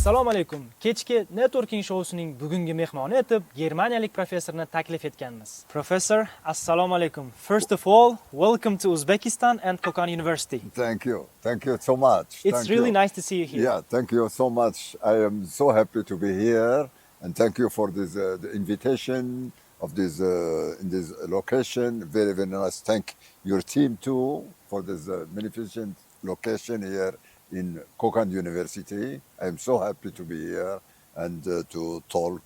Assalomu alaykum. Kechki networking shousining bugungi mehmoni etib germaniyalik professorni taklif etganmiz. Professor, assalomu alaykum. First of all, welcome to Uzbekistan and Kokand University. Thank you. Thank you so much. It's really nice to see you here. Yeah, thank you so much. I am so happy to be here, and thank you for this the invitation of this in this location. Very, very nice. Thank your team too for this magnificent location here in Kokand University. I am so happy to be here and to talk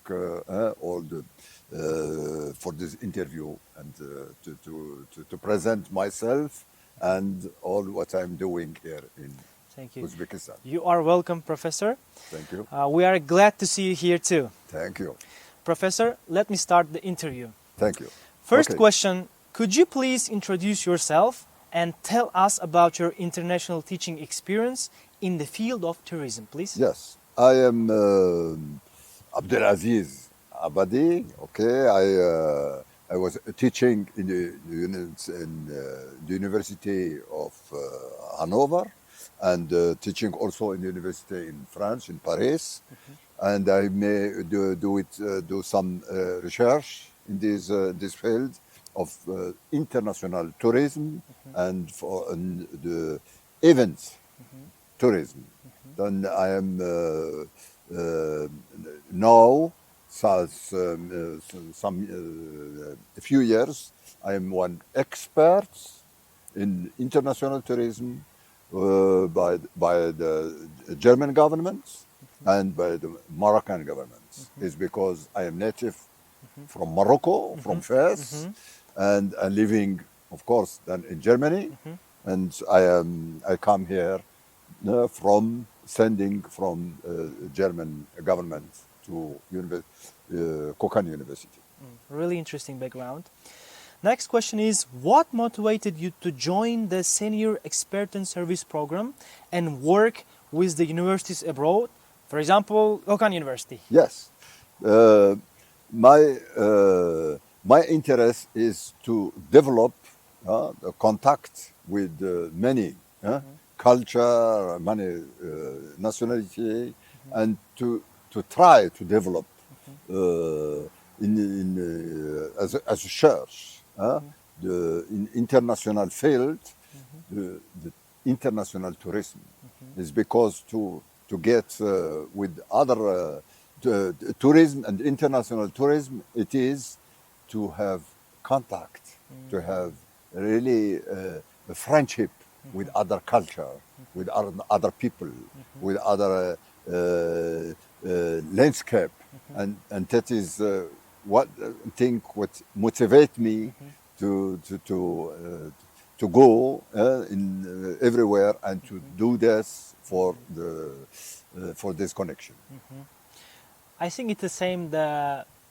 all the for this interview and to present myself and all what I'm doing here in Thank you. Uzbekistan. You are welcome, Professor. Thank you. We are glad to see you here too. Thank you. Professor, let me start the interview. Thank you. First Okay. question, could you please introduce yourself and tell us about your international teaching experience in the field of tourism, please? Yes, I am Abdulaziz Aabadi. Okay, I was teaching in the University of Hanover, and teaching also in the university in France, in Paris. And I may do some research in this field of international tourism and for the events tourism. Then I am now, since a few years, I am one expert in international tourism by the German governments and by the Moroccan governments. It's because I am native from Morocco, from Fez, and living, of course, then in Germany. And I come here from sending from German government to Kokand University. Really interesting background. Next question is, what motivated you to join the Senior Expert in Service program and work with the universities abroad? For example, Kokand University. Yes. My interest is to develop the contact with many culture, many nationality, and to try to develop as a church in international field, the international tourism is because to get with other tourism and international tourism, it is to have contact, to have really a friendship with other culture, with other people, with other landscape, and that is what motivate me to go in everywhere and to do this for this connection. I think it's the same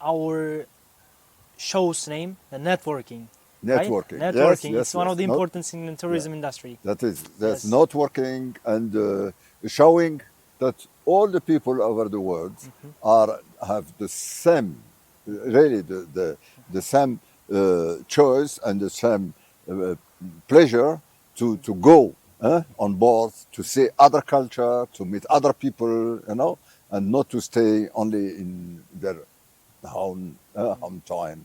our show's name, the networking. Networking. Right? Networking. Yes, It's one of the yes. important things in the tourism industry. That's Yes. networking and showing that all the people over the world have the same, really the same choice and the same pleasure to go on board, to see other culture, to meet other people, and not to stay only in their hometown,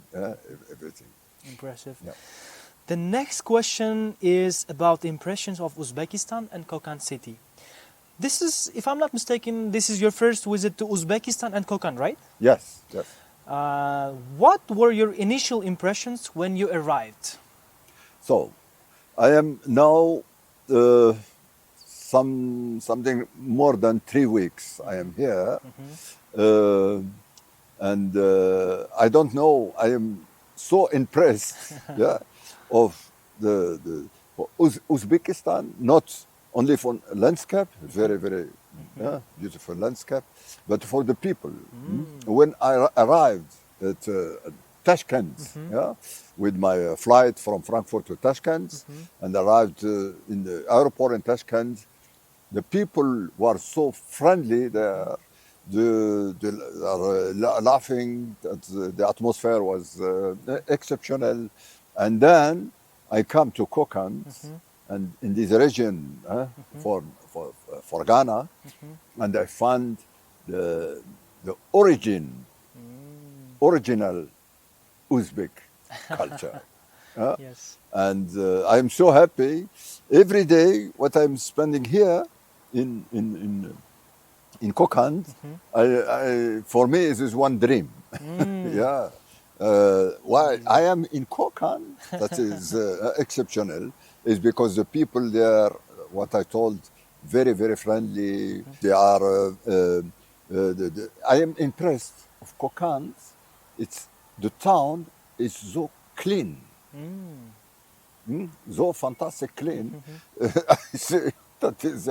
everything. Impressive. Yeah. The next question is about the impressions of Uzbekistan and Kokand city. This is, if I'm not mistaken, this is your first visit to Uzbekistan and Kokand, right? Yes, yes. What were your initial impressions when you arrived? So, I am now something more than 3 weeks. I am here, and I don't know. I am so impressed, of the Uzbekistan, not only for landscape, very, very beautiful landscape, but for the people. When I arrived at Tashkent, with my flight from Frankfurt to Tashkent, and arrived in the airport in Tashkent, the people were so friendly there. They are laughing. The atmosphere was exceptional. And then I come to Kokand, and in this region for Ghana, and I found the original Uzbek culture. Yes. And I'm so happy every day. What I'm spending here in Kokand, for me, it is one dream. Yeah. Why I am in Kokand, that is exceptional, is because the people there, what I told, very, very friendly. They are, I am impressed of Kokand. The town is so clean. So fantastic clean. I say, that is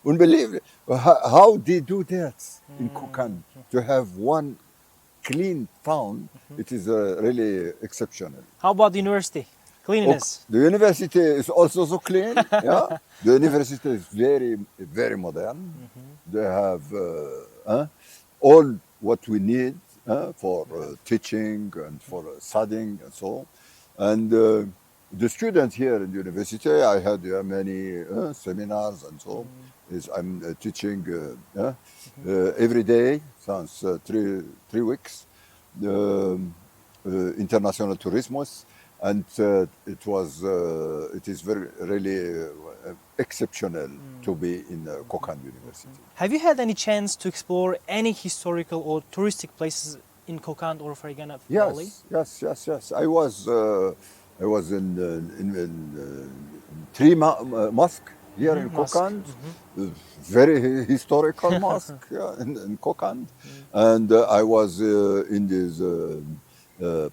unbelievable. How they do that in Kokand to have one clean town? It is really exceptional. How about the university? Cleanliness. The university is also so clean. Yeah, the university is very, very modern. They have all what we need for teaching and for studying and so. And the students here in the university, I had many seminars and so. I'm teaching every day since 3 weeks. International tourismus, and it is very really exceptional to be in Kokand University. Have you had any chance to explore any historical or touristic places in Kokand or Fergana Valley? Yes. I was in three mosques here in Kokand, very historical mosque in Kokand, and I was in this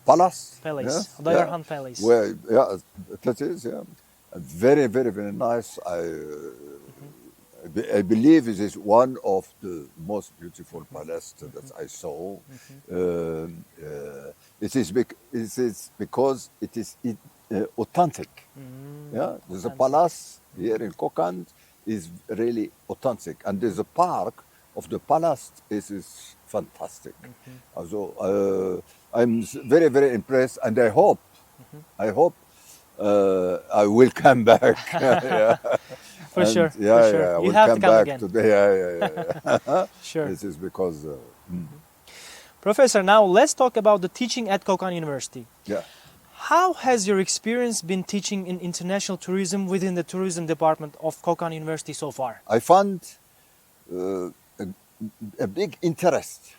palace. Dayarhan Palace. Where, that is, very, very, very nice. I believe it is one of the most beautiful palaces that I saw. It is because it is authentic. There's a palace here in Kokand is really authentic, and there's a park of the palace is fantastic. Also, I'm very, very impressed, and I hope I will come back. For sure. I You will have come to come back again. today. Sure. This is because. Professor, now let's talk about the teaching at Kokand University. Yeah. How has your experience been teaching in international tourism within the tourism department of Kokand University so far? I found a big interest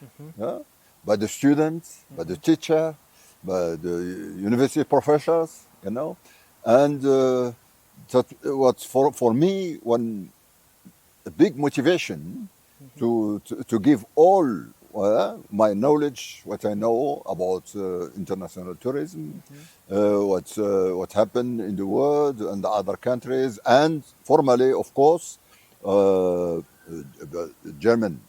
by the students, by the teacher, by the university professors, and that was for me a big motivation to give all my knowledge, what I know about international tourism, what happened in the world and the other countries, and formally, of course, German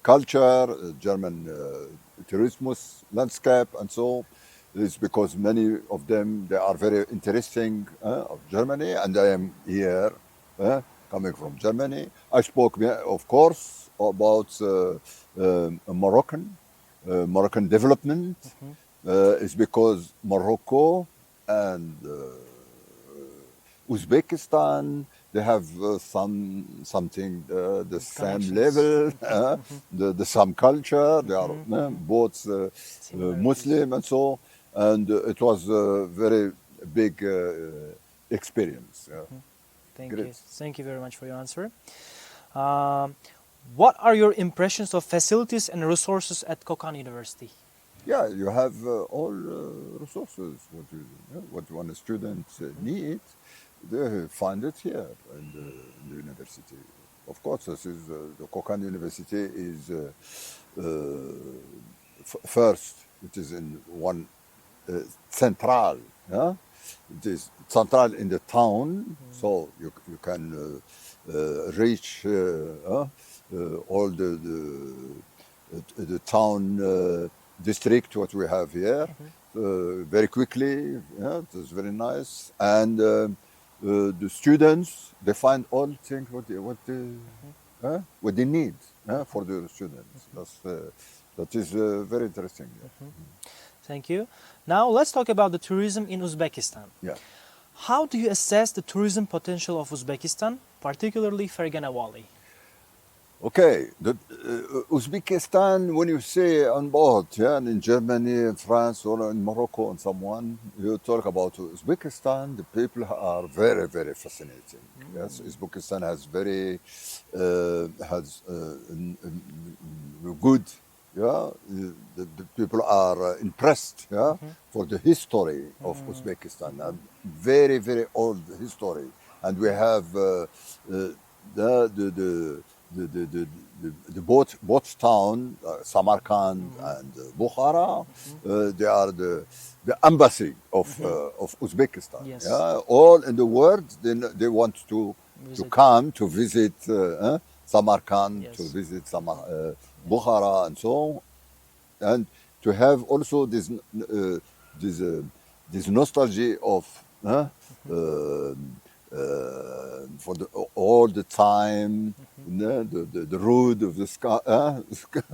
culture, German tourismus landscape, and so. It's because many of them, they are very interesting of Germany, and I am here coming from Germany. I spoke, of course, about Moroccan development. It's because Morocco and Uzbekistan, they have something the same level, the same culture. They are both Muslim and so. And it was a very big experience. Thank Great. you. Thank you very much for your answer. What are your impressions of facilities and resources at Kokand University? Yeah, you have all resources. What one student needs, they find it here in the university. Of course, this is the Kokand University is first. It is in one central. It is central in the town, so you can reach all the town district what we have here very quickly. It is very nice, and the students, they find all things what they need for the students. That is very interesting. Thank you. Now let's talk about the tourism in Uzbekistan. Yeah. how do you assess the tourism potential of Uzbekistan, particularly Fergana Valley? Okay, Uzbekistan, when you say on board, yeah, and in Germany, in France, or in Morocco, and someone, you talk about Uzbekistan, the people are very, very fascinating. Yes, Uzbekistan has very, good, yeah, the people are impressed, yeah, for the history of Uzbekistan, and very, very old history. And we have the, the, the the both town, Samarkand and Bukhara, they are the embassy of Uzbekistan. Yes. Yeah, all in the world they want to Visit. come to visit Samarkand, Yes. to visit Bukhara and so on, and to have also this this nostalgia of for all the time, the road of the sky,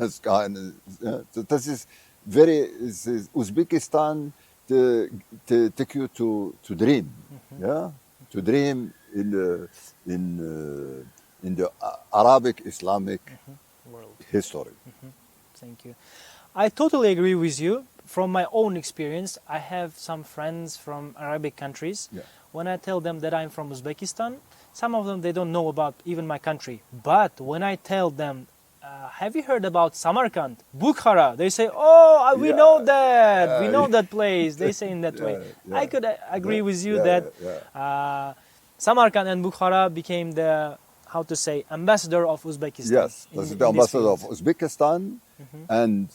sky and, so this is very Uzbekistan to take you to dream, yeah, to dream in the Arabic Islamic World. history. Thank you. I totally agree with you. From my own experience, I have some friends from Arabic countries. Yeah. When I tell them that I'm from Uzbekistan, some of them they don't know about even my country. But when I tell them, have you heard about Samarkand, Bukhara? They say, "Oh, we Yeah. know that. We know that place." They say in that way. Yeah. I could agree with you Yeah, that yeah. Samarkand and Bukhara became the, how to say, ambassador of Uzbekistan. Yes, in- this is in the this ambassador of field. Uzbekistan, and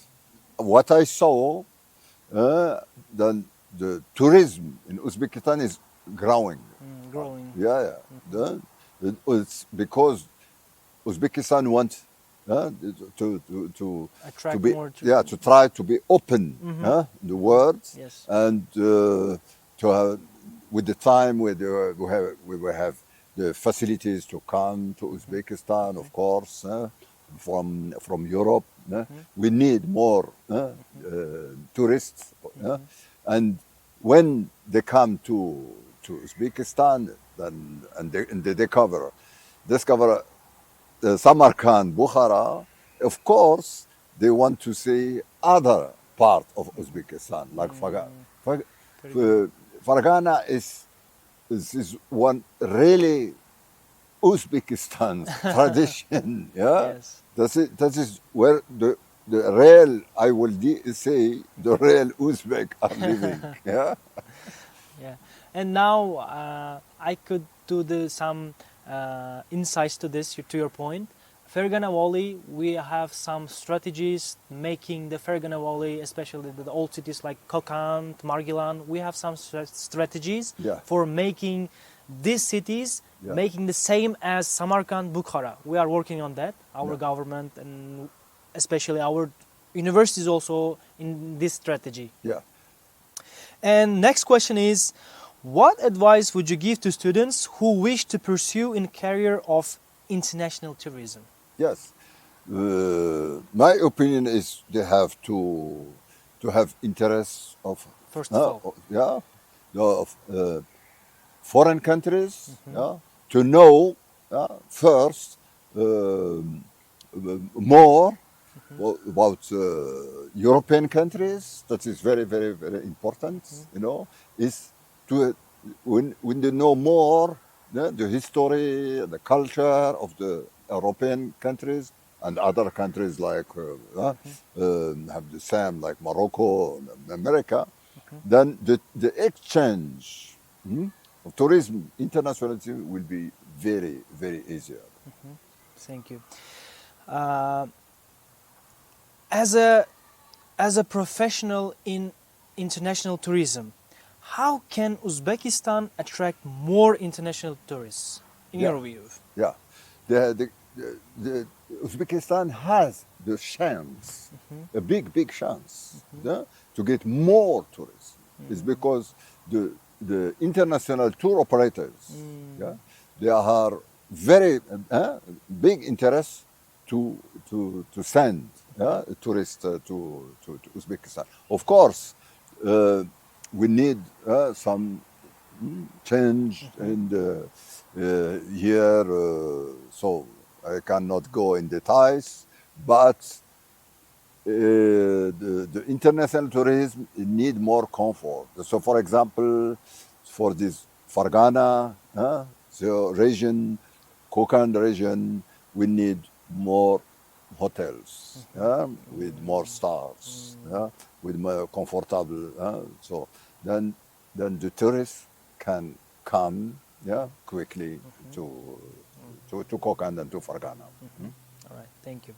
what I saw, the tourism in Uzbekistan is growing. Growing. Yeah, yeah. It's because Uzbekistan wants to Attract be, more to- yeah, to try to be open the world, Yes. and to have, with the time we will have the facilities to come to Uzbekistan, of course, from Europe. We need more tourists, and when they come to Uzbekistan, then and they discover Samarkand, Bukhara, of course, they want to see other part of Uzbekistan, like Fargana is one really Uzbekistan's tradition. Yeah, Yes. that is where the real, I will say, the real Uzbek are living. Yeah. Yeah, and now I could do some insights to this, to your point. Fergana Valley, we have some strategies making the Fergana Valley, especially the old cities like Kokand, Margilan. We have some strategies Yeah. for making these cities Yeah. making the same as Samarkand, Bukhara. We are working on that. Our Yeah. government and especially our universities also in this strategy. Yeah. And next question is, what advice would you give to students who wish to pursue a career of international tourism? Yes. My opinion is they have to have interest of First of all. yeah, of foreign countries, yeah, to know first more about European countries. That is very, very, very important. You know, is to when they know more the history, the culture of the European countries and other countries like have the same like Morocco, and America. Then the exchange of tourism, internationalism will be very, very easier. Thank you. As a professional in international tourism, how can Uzbekistan attract more international tourists, in Yeah. your view? Yeah, the Uzbekistan has the chance, a big chance, to get more tourists. It's because the international tour operators, yeah, they are very big interest to send tourists to Uzbekistan. Of course, we need some changed and here, so I cannot go in details, but the international tourism need more comfort. So, for example, for this Fargana, the region, Kokand region, we need more hotels with more stars, with more comfortable. So then the tourists can come quickly to Kokand and to Fargana. All right, thank you.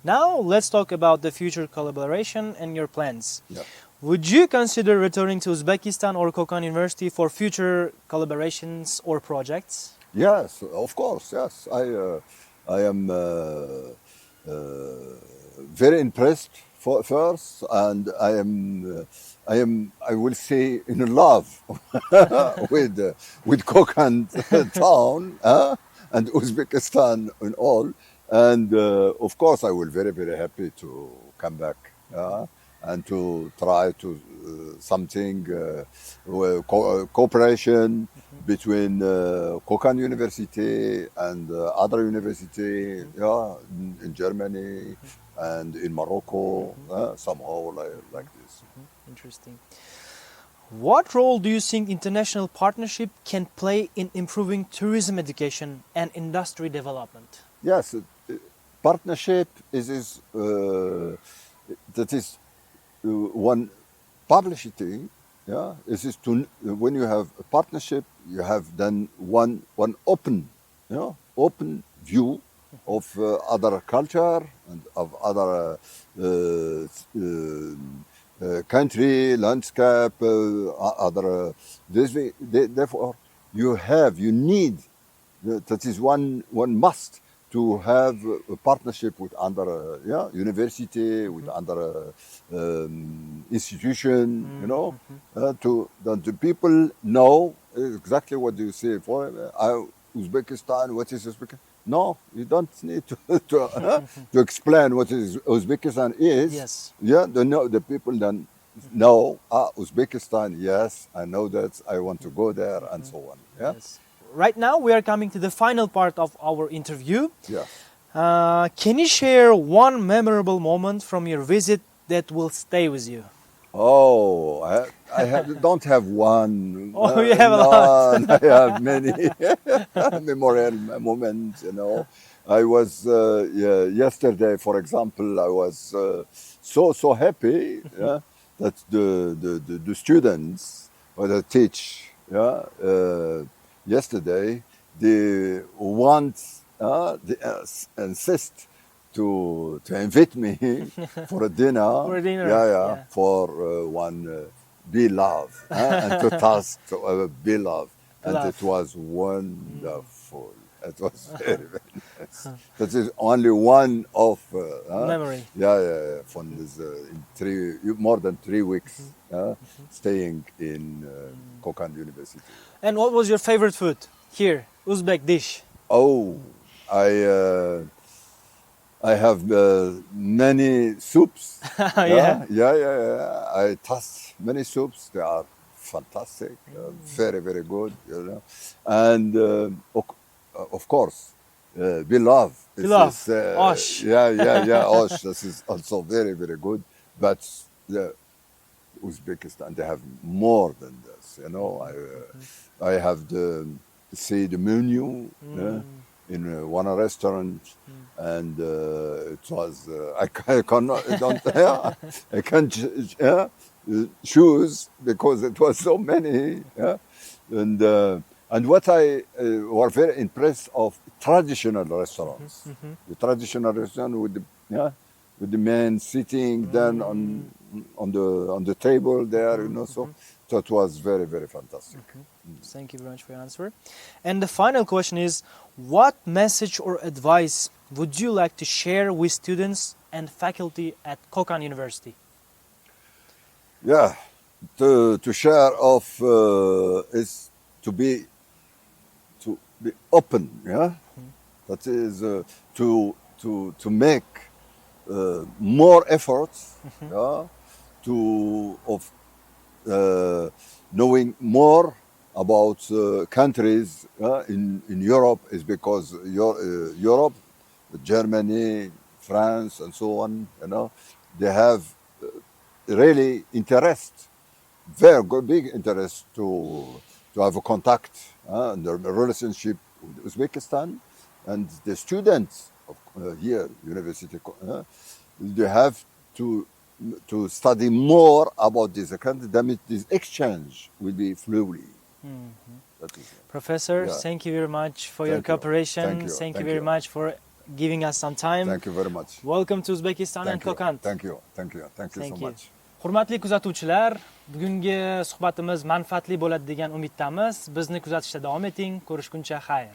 Now let's talk about the future collaboration and your plans. Yeah. Would you consider returning to Uzbekistan or Kokand University for future collaborations or projects? Yes, of course. Yes, I am very impressed first, and I will say in love with Kokand town and Uzbekistan and all. And of course, I will very happy to come back and to try to something cooperation between Kokand University and other university, in Germany and in Morocco, somehow like this. Interesting. What role do you think international partnership can play in improving tourism education and industry development? Yes, partnership is that is one publicity. Yeah, this is to when you have a partnership, you have then one open, open view of other culture and of other country landscape, other. Therefore, you need that is one must to have a partnership with other university, with other institution, to that the people know exactly what you say. For Uzbekistan, what is Uzbekistan? No, you don't need to explain what is Uzbekistan is. Yes. Yeah, the people then know Uzbekistan. Yes, I know that. I want to go there, and so on. Yeah. Yes. Right now we are coming to the final part of our interview. Yeah. Can you share one memorable moment from your visit that will stay with you? Oh, don't have one. Oh, you have a lot. I have many memorial moments. I was yesterday, for example, I was so happy that the students or the teach yesterday they want they insist to invite me for a dinner. For a dinner, Yeah. yeah. For one be love and to task to be love, and Love. it was wonderful. It was very nice. That is only one of Memory. from this more than 3 weeks staying in Kokand University. And what was your favorite food here? Uzbek dish. Oh, I have many soups. Yeah. I taste many soups. They are fantastic, very good. And of course, Bilal. Bilal. This Osh. Osh. This is also very good. But Uzbekistan, they have more than this. I have see the menu in one restaurant, and it was I cannot I can't choose because it was so many. And what I were very impressed of traditional restaurants, the traditional restaurant with the man sitting then on the table there, so it was very fantastic. Thank you very much for your answer. And the final question is, what message or advice would you like to share with students and faculty at Kokand University? Yeah, to share of is to be open. That is to make more efforts. To knowing more about countries in Europe is because Europe, Germany, France, and so on, they have really interest, very good, big interest to have a contact and a relationship with Uzbekistan, and the students of here, university, they have to study more about this country. That means this exchange will be fluently. That is it. Professor, Yeah. thank you very much for your Thank you. cooperation. Thank you. Very much for giving us some time. Thank you very much. Welcome to Uzbekistan and Kokand. Thank you so much. Hurmatli kuzatuvchilar, bugungi suhbatimiz manfaatli bo'ladi degan umiddamiz. Bizni kuzatishda davom eting. Ko'rishguncha xayr.